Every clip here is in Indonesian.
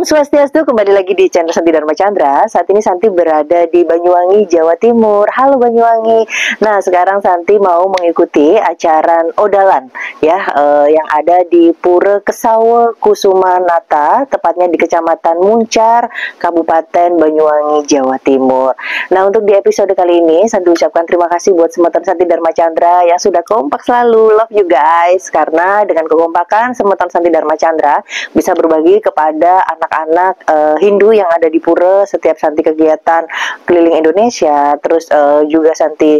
Om Swastiastu, kembali lagi di channel Santi Dharma Chandra. Saat ini Santi berada di Banyuwangi, Jawa Timur. Halo Banyuwangi. Nah, sekarang Santi mau mengikuti acara odalan ya, yang ada di Pura Kesawe Kusumanata, tepatnya di Kecamatan Muncar, Kabupaten Banyuwangi, Jawa Timur. Nah, untuk di episode kali ini Santi ucapkan terima kasih buat semeton Santi Dharma Chandra yang sudah kompak selalu. Love you guys, karena dengan kekompakan semeton Santi Dharma Chandra bisa berbagi kepada anak-anak Hindu yang ada di pura setiap Santi kegiatan keliling Indonesia. Terus juga Santi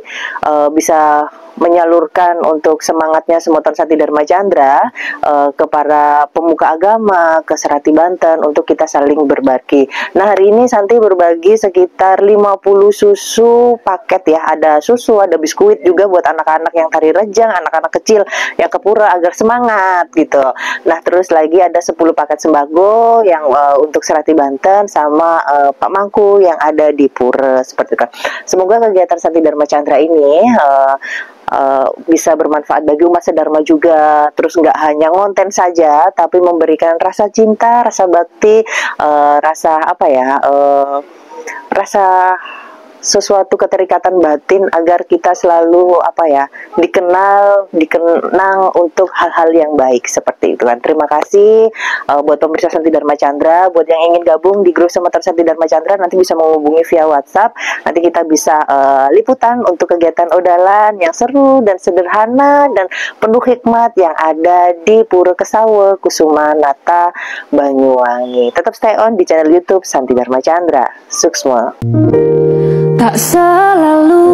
bisa menyalurkan untuk semangatnya semeton Santi Dharma Chandra ke para pemuka agama, ke Serati Banten, untuk kita saling berbagi. Nah, hari ini Santi berbagi sekitar 50 susu paket ya. Ada susu, ada biskuit juga buat anak-anak yang tari rejang, anak-anak kecil yang ke pura agar semangat gitu. Nah, terus lagi ada 10 paket sembako yang untuk Serati Banten sama Pak Mangku yang ada di pura, seperti itu. Semoga kegiatan Santi Dharma Chandra ini bisa bermanfaat bagi umat sedharma juga. Terus nggak hanya ngonten saja, tapi memberikan rasa cinta, rasa bakti, rasa apa ya, rasa sesuatu keterikatan batin agar kita selalu apa ya, dikenang untuk hal-hal yang baik seperti itu kan. Terima kasih buat pemirsa Santi Dharma Chandra. Buat yang ingin gabung di grup semeton Santi Dharma Chandra, nanti bisa menghubungi via WhatsApp. Nanti kita bisa liputan untuk kegiatan odalan yang seru dan sederhana dan penuh hikmat yang ada di Pura Kesawe Kusumanata, Banyuwangi. Tetap stay on di channel YouTube Santi Dharma Chandra. Suksma. Tak selalu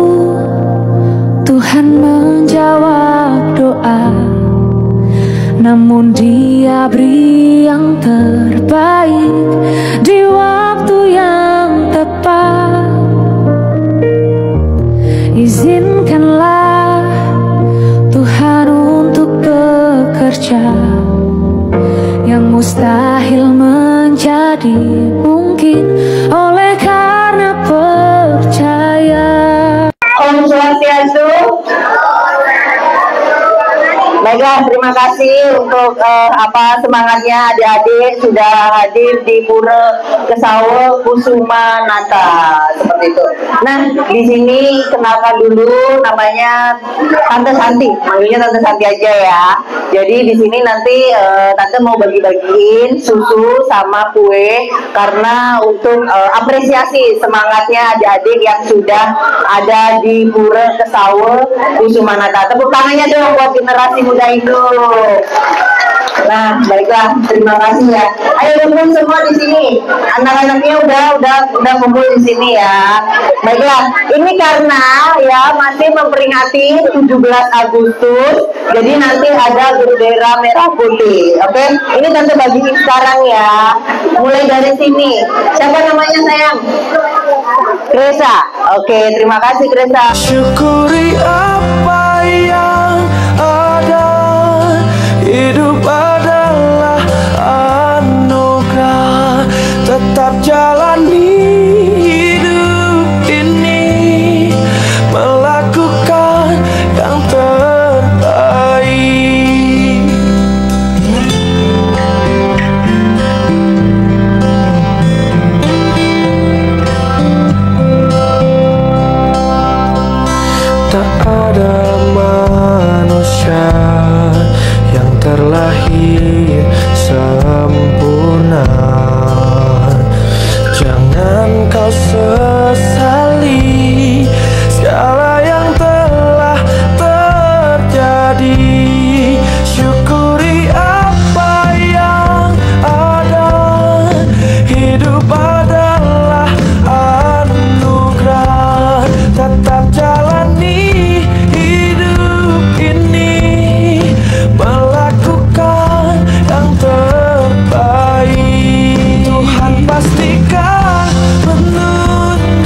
Tuhan menjawab doa, namun Dia beri yang terbaik di waktu yang tepat. Izinkanlah Tuhan untuk bekerja, yang mustahil menjadi mungkin oleh karena percaya. Om Swastiastu. Baiklah, terima kasih untuk semangatnya adik-adik sudah hadir di Pura Kesawe Kusumanata, seperti itu. Nah, di sini kenalkan dulu, namanya Tante Santi, manggilnya Tante Santi aja ya. Jadi di sini nanti Tante mau bagi-bagiin susu sama kue karena untuk apresiasi semangatnya adik-adik yang sudah ada di Pura Kesawe Kusumanata. Tepuk tangannya dong buat generasi muda itu. Nah, baiklah, terima kasih ya. Ayo kumpul semua di sini. Anak-anaknya udah kumpul di sini ya. Baiklah, ini karena ya masih memperingati 17 Agustus. Jadi nanti ada bendera merah putih. Oke? Ini Tante bagiin sekarang ya. Mulai dari sini. Siapa namanya sayang? Kresa. Oke, terima kasih Kresa. Syukuri apa yang ada, hidup adalah anugerah. Tetap jalani hidup ini, melakukan yang terbaik. Tak ada manusia yang terlahir sempurna. Jangan kau sesali segala yang telah terjadi. Syukuri apa yang ada, hidup adalah anugerah. Tetap jalani hidup ini, melakukan yang terbaik. Tuhan pastikan menuntun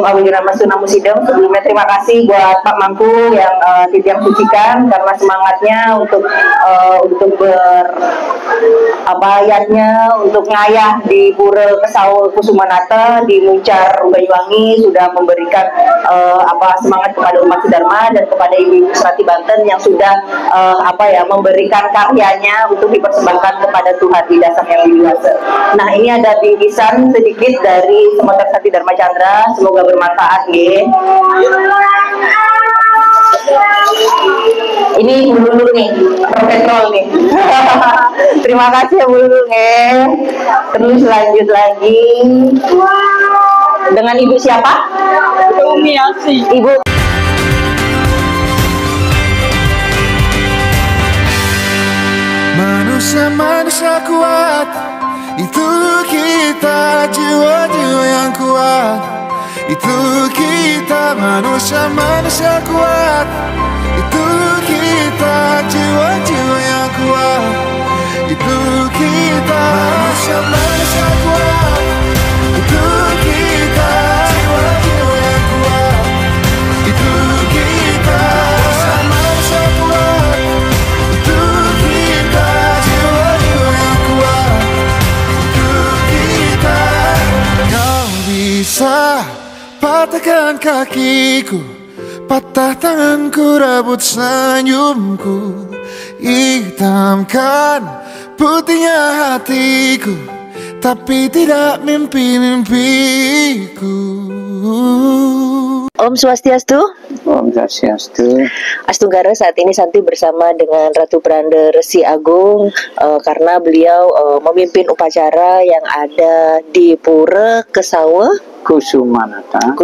Pak Wirama Sunamu Sidem. Sebelumnya terima kasih buat Pak Mangku yang Titiang sucikan karena semangatnya untuk ayatnya untuk ngayah di Pura Kesaul Kusumanata di Muncar Banyuwangi sudah memberikan semangat kepada umat Dharma dan kepada Ibu Serati Banten yang sudah memberikan karyanya untuk dipersembahkan kepada Tuhan di dasar yang biasa. Nah, ini ada bingkisan sedikit dari Semeter Sati Dharma Chandra, semoga bermanfaat nggih. Ini Bu Lulu nih, petrol nih. Terima kasih ya Bu Lulu nih. Terus lanjut lagi dengan Ibu siapa? Umiasi. Ibu Manusia-manusia kuat, itu kita, jiwa-jiwa yang kuat. Itu kita, manusia-manusia kuat. Itu kita, jiwa-jiwa yang kuat. Itu kita, manusia-manusia kuat. Itu kita, jiwa-jiwa yang kuat. Itu kita, manusia-manusia kuat. Itu kita, jiwa-jiwa yang kuat. Itu kita. Kau bisa patahkan kakiku, patah tanganku, rebut senyumku, hitamkan putihnya hatiku, tapi tidak mimpi-mimpiku. Om Swastiastu. Om Swastiastu. Astunggara, saat ini Santi bersama dengan Ratu Pranda Resi Agung karena beliau memimpin upacara yang ada di Pura Kesawa Kusumanata,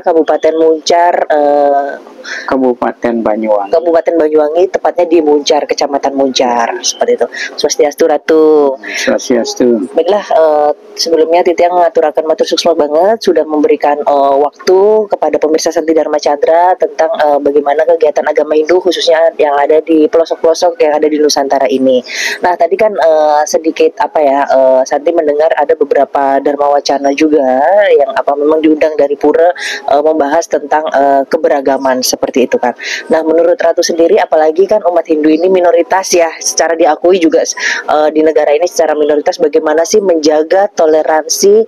Kabupaten Muncar, Kabupaten Banyuwangi. Kabupaten Banyuwangi, tepatnya di Muncar, Kecamatan Muncar, seperti itu. Swastiastu Ratu. Swastiastu. Baiklah, sebelumnya Titiang ngaturakan matur suksma banget sudah memberikan waktu kepada pemirsa Santi Dharma Chandra tentang bagaimana kegiatan agama Hindu khususnya yang ada di pelosok-pelosok yang ada di Nusantara ini. Nah, tadi kan sedikit Santi mendengar ada beberapa dharma wacana juga yang memang diundang dari Pura membahas tentang keberagaman seperti itu kan. Nah, menurut Ratu sendiri, apalagi kan umat Hindu ini minoritas ya, secara diakui juga di negara ini secara minoritas, bagaimana sih menjaga toleransi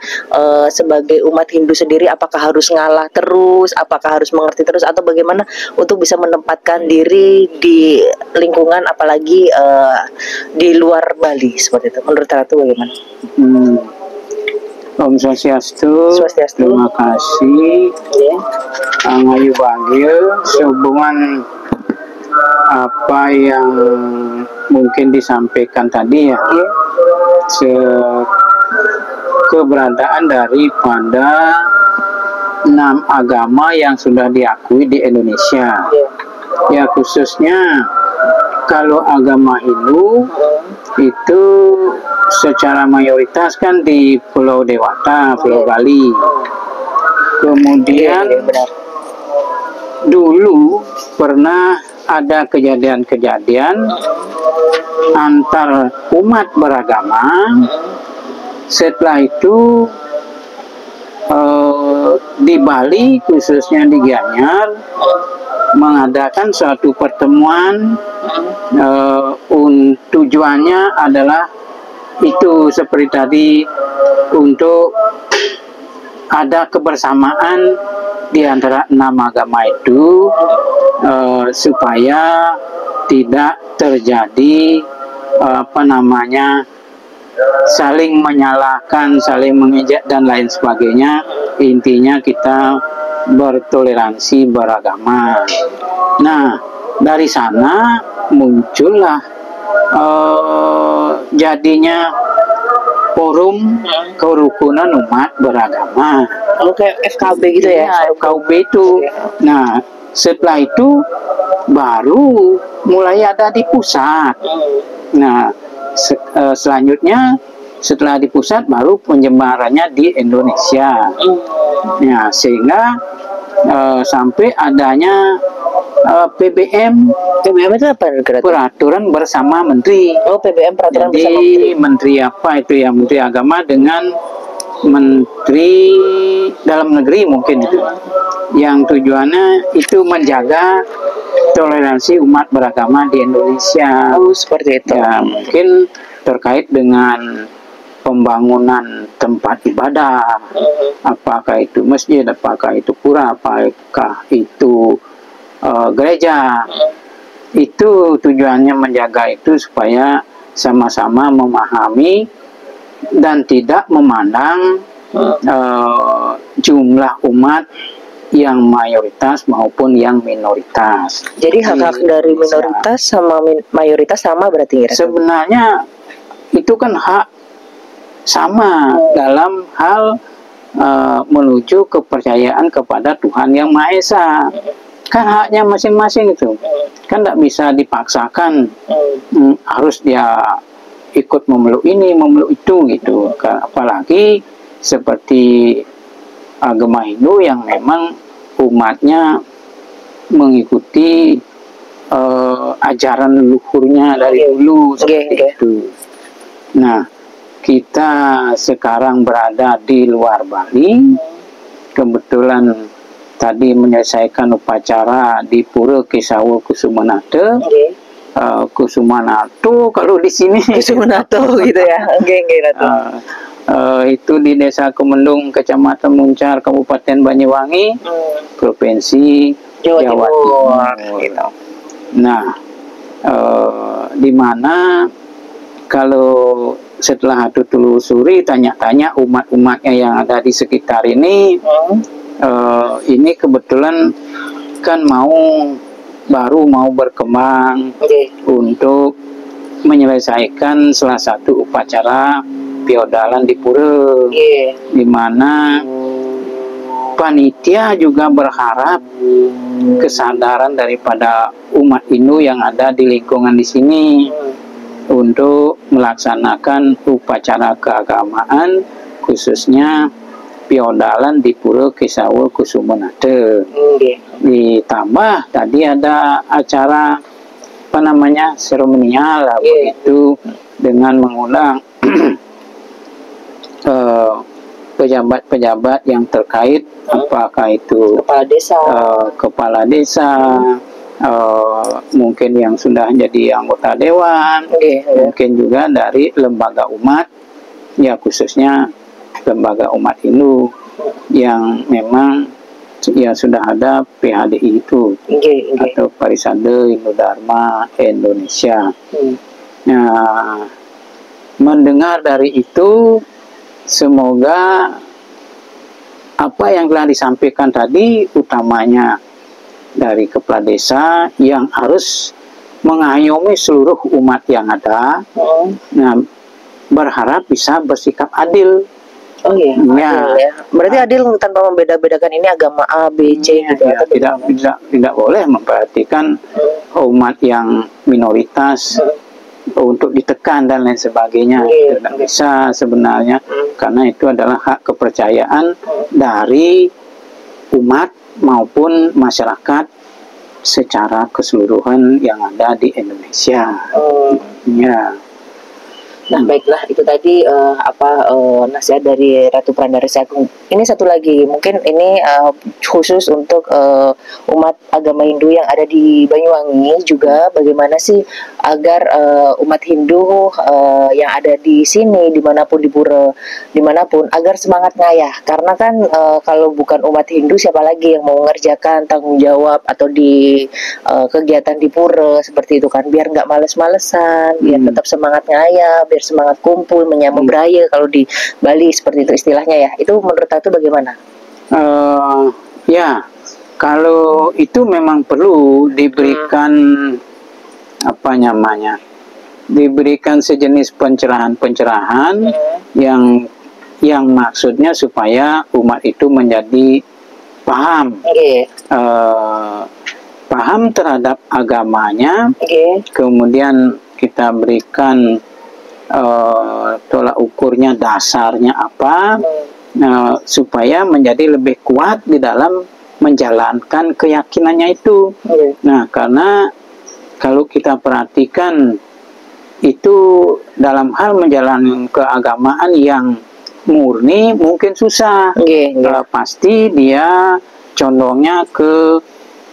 sebagai umat Hindu sendiri? Apakah harus ngalah terus, apakah harus mengerti terus, atau bagaimana untuk bisa menempatkan diri di lingkungan apalagi di luar Bali seperti itu? Menurut Ratu bagaimana? Om Swastiastu. Swastiastu. Terima kasih. Ngayu Bagil, sehubungan apa yang mungkin disampaikan tadi ya, keberadaan daripada 6 agama yang sudah diakui di Indonesia. Ya, khususnya kalau agama Hindu itu secara mayoritas kan di Pulau Dewata, Pulau Bali. Kemudian dulu pernah ada kejadian-kejadian antar umat beragama. Setelah itu di Bali, khususnya di Gianyar, mengadakan suatu pertemuan. Tujuannya adalah itu seperti tadi, untuk ada kebersamaan di antara 6 agama itu, supaya tidak terjadi saling menyalahkan, saling mengejek dan lain sebagainya. Intinya kita bertoleransi beragama. Nah, dari sana muncullah jadinya forum kerukunan umat beragama. Kalau kayak FKB gitu ya? FKB itu. Nah, setelah itu baru mulai ada di pusat. Nah, selanjutnya setelah di pusat baru penyebarannya di Indonesia. Ya, sehingga sampai adanya PBM. PBM itu apa? Peraturan bersama Menteri. Oh, PBM peraturan jadi, bersama Menteri. Menteri apa itu ya? Menteri Agama dengan Menteri Dalam Negeri mungkin itu, yang tujuannya itu menjaga toleransi umat beragama di Indonesia. Oh, seperti itu. Ya, mungkin terkait dengan pembangunan tempat ibadah, apakah itu masjid, apakah itu pura, apakah itu gereja. Itu tujuannya menjaga itu supaya sama-sama memahami dan tidak memandang jumlah umat yang mayoritas maupun yang minoritas. Jadi hak-hak dari minoritas sama mayoritas sama berarti ya? Sebenarnya itu kan hak sama dalam hal menuju kepercayaan kepada Tuhan Yang Maha Esa. Kan haknya masing-masing itu. Kan tidak bisa dipaksakan harus dia ikut memeluk ini, memeluk itu gitu. Apalagi seperti agama Hindu yang memang umatnya mengikuti ajaran leluhurnya dari dulu seperti itu. Nah, kita sekarang berada di luar Bali. Kebetulan tadi menyelesaikan upacara di Pura Kesawa Kusumanata. Kusumanata kalau di sini Kusumanata gitu ya. Itu di Desa Kemendung, Kecamatan Muncar, Kabupaten Banyuwangi, Provinsi Jawa Timur. Gitu. Nah, di mana kalau setelah itu telusuri, tanya-tanya umat-umatnya yang ada di sekitar ini, ini kebetulan kan baru mau berkembang untuk menyelesaikan salah satu upacara piodalan di pura, di mana panitia juga berharap kesadaran daripada umat Hindu yang ada di lingkungan di sini untuk melaksanakan upacara keagamaan, khususnya piodalan di Pura Kesawa Kusumanata. Ditambah tadi ada acara seremonial itu dengan mengundang pejabat-pejabat yang terkait, apakah itu kepala desa, mungkin yang sudah jadi anggota dewan, mungkin juga dari lembaga umat, ya khususnya lembaga umat Hindu yang memang ya sudah ada PHDI itu, atau Parisade Hindu Dharma Indonesia. Nah, mendengar dari itu, semoga apa yang telah disampaikan tadi, utamanya dari kepala desa yang harus mengayomi seluruh umat yang ada, nah, berharap bisa bersikap adil. Oh iya, adil ya. Berarti adil tanpa membeda-bedakan ini agama A, B, C gitu. Ya, tidak boleh memperhatikan umat yang minoritas untuk ditekan dan lain sebagainya. Tidak bisa sebenarnya, karena itu adalah hak kepercayaan dari umat maupun masyarakat secara keseluruhan yang ada di Indonesia. Ya. Nah, baiklah, itu tadi nasihat dari Ratu Prandaresi Agung. Ini satu lagi, mungkin ini khusus untuk umat agama Hindu yang ada di Banyuwangi juga, bagaimana sih agar umat Hindu yang ada di sini, dimanapun di pura, dimanapun, agar semangat ngayah. Karena kan kalau bukan umat Hindu, siapa lagi yang mau mengerjakan tanggung jawab atau di kegiatan di pura seperti itu kan, biar nggak males-malesan, biar tetap semangat ngayah, biar semangat kumpul, menyambut beraya kalau di Bali seperti itu istilahnya ya. Itu menurut aku bagaimana? Ya, kalau itu memang perlu diberikan diberikan sejenis pencerahan-pencerahan yang maksudnya supaya umat itu menjadi paham, paham terhadap agamanya. Kemudian kita berikan tolak ukurnya, dasarnya apa, supaya menjadi lebih kuat di dalam menjalankan keyakinannya itu. Nah, karena kalau kita perhatikan itu dalam hal menjalankan keagamaan yang murni mungkin susah. Pasti dia condongnya ke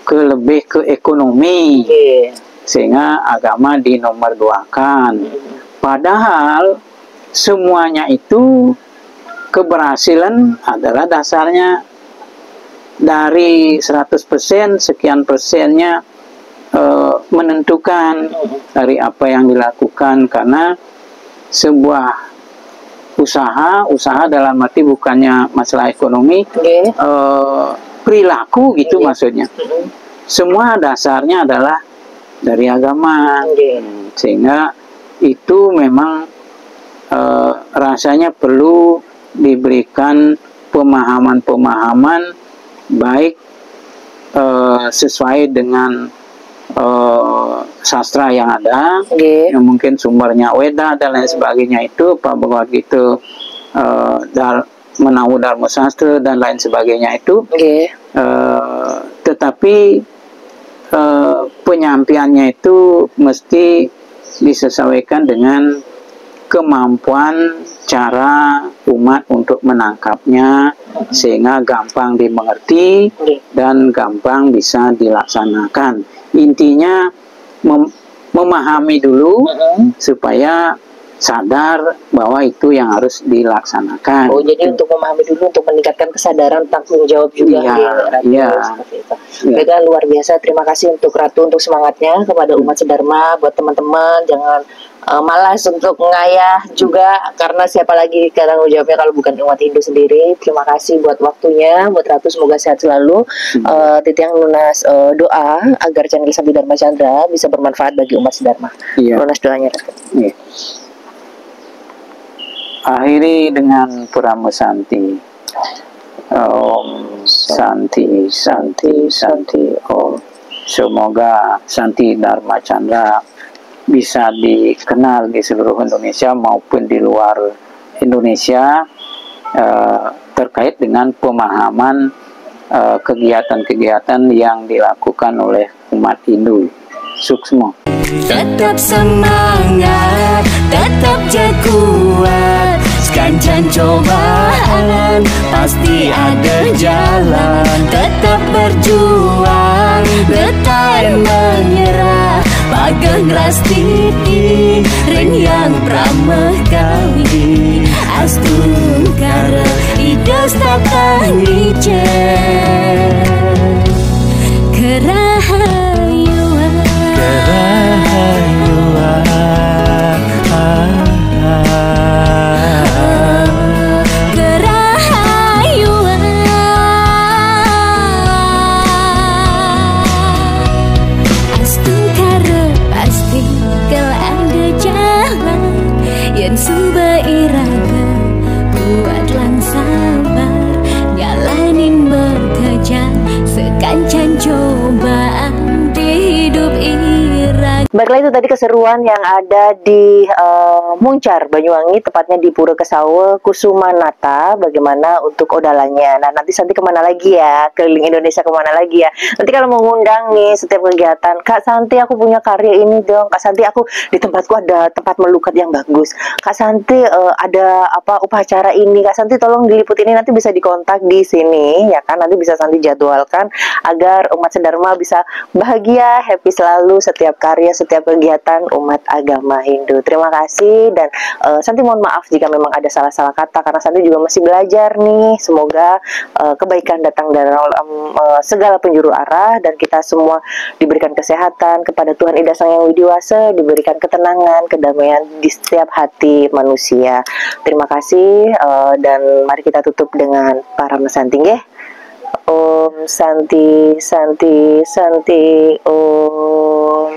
lebih ke ekonomi, sehingga agama dinomorduakan. Padahal semuanya itu keberhasilan adalah dasarnya dari 100%, sekian persennya menentukan dari apa yang dilakukan. Karena sebuah usaha dalam arti bukannya masalah ekonomi, perilaku gitu maksudnya. Semua dasarnya adalah dari agama, sehingga itu memang rasanya perlu diberikan pemahaman-pemahaman baik sesuai dengan sastra yang ada, yang mungkin sumbernya Weda dan lain sebagainya itu, Pak Bhagavad Gita, Menahu Dharma Sastra dan lain sebagainya itu. Tetapi penyampaiannya itu mesti disesuaikan dengan kemampuan cara umat untuk menangkapnya, sehingga gampang dimengerti dan gampang bisa dilaksanakan. Intinya memahami dulu supaya sadar bahwa itu yang harus dilaksanakan. Oh, jadi untuk memahami dulu, untuk meningkatkan kesadaran tanggung jawab juga. Mereka luar biasa. Terima kasih untuk Ratu untuk semangatnya kepada umat sedharma. Buat teman-teman jangan malas untuk ngayah juga, karena siapa lagi tanggung jawabnya kalau bukan umat Hindu sendiri. Terima kasih buat waktunya, buat Ratu, semoga sehat selalu. Titiang lunas doa agar channel Santi Dharma Chandra bisa bermanfaat bagi umat sedharma. Lunas doanya, Ratu. Akhiri dengan Purama Santi. Om Santi, Santi, Santi. Om. Semoga Santi Dharma Chandra bisa dikenal di seluruh Indonesia maupun di luar Indonesia terkait dengan pemahaman kegiatan-kegiatan yang dilakukan oleh umat Hindu. Suksma. Tetap semangat, tetap kuat. Sekancan cobaan, pasti ada jalan. Tetap berjuang, getar menyerah. Bagang rastiti, ren yang pramah kawi. Astungkara, idas takah nicer. Kerahayuan, Astungkara, pasti kau ada jalan. Yang sumber iraga, buatlah sabar. Jalanin bekerja, sekancan cobaan di hidup iraga. Baiklah, itu tadi keseruan yang ada di Muncar, Banyuwangi, tepatnya di Pura Kesawa Kusumanata. Bagaimana untuk odalanya? Nah, nanti Santi kemana lagi ya? Keliling Indonesia kemana lagi ya? Nanti kalau mau ngundang nih setiap kegiatan, Kak Santi aku punya karya ini dong. Kak Santi aku di tempatku ada tempat melukat yang bagus. Kak Santi ada apa upacara ini. Kak Santi tolong diliput ini, nanti bisa dikontak di sini ya kan? Nanti bisa Santi jadwalkan agar umat sedharma bisa bahagia, happy selalu setiap karya, setiap kegiatan umat agama Hindu. Terima kasih, dan Santi mohon maaf jika memang ada salah-salah kata, karena Santi juga masih belajar nih. Semoga kebaikan datang dari segala penjuru arah, dan kita semua diberikan kesehatan, kepada Tuhan Ida Sang Yang Widiwasa diberikan ketenangan, kedamaian di setiap hati manusia. Terima kasih, dan mari kita tutup dengan para mesanting ya. Om Santi, Santi, Santi, Om.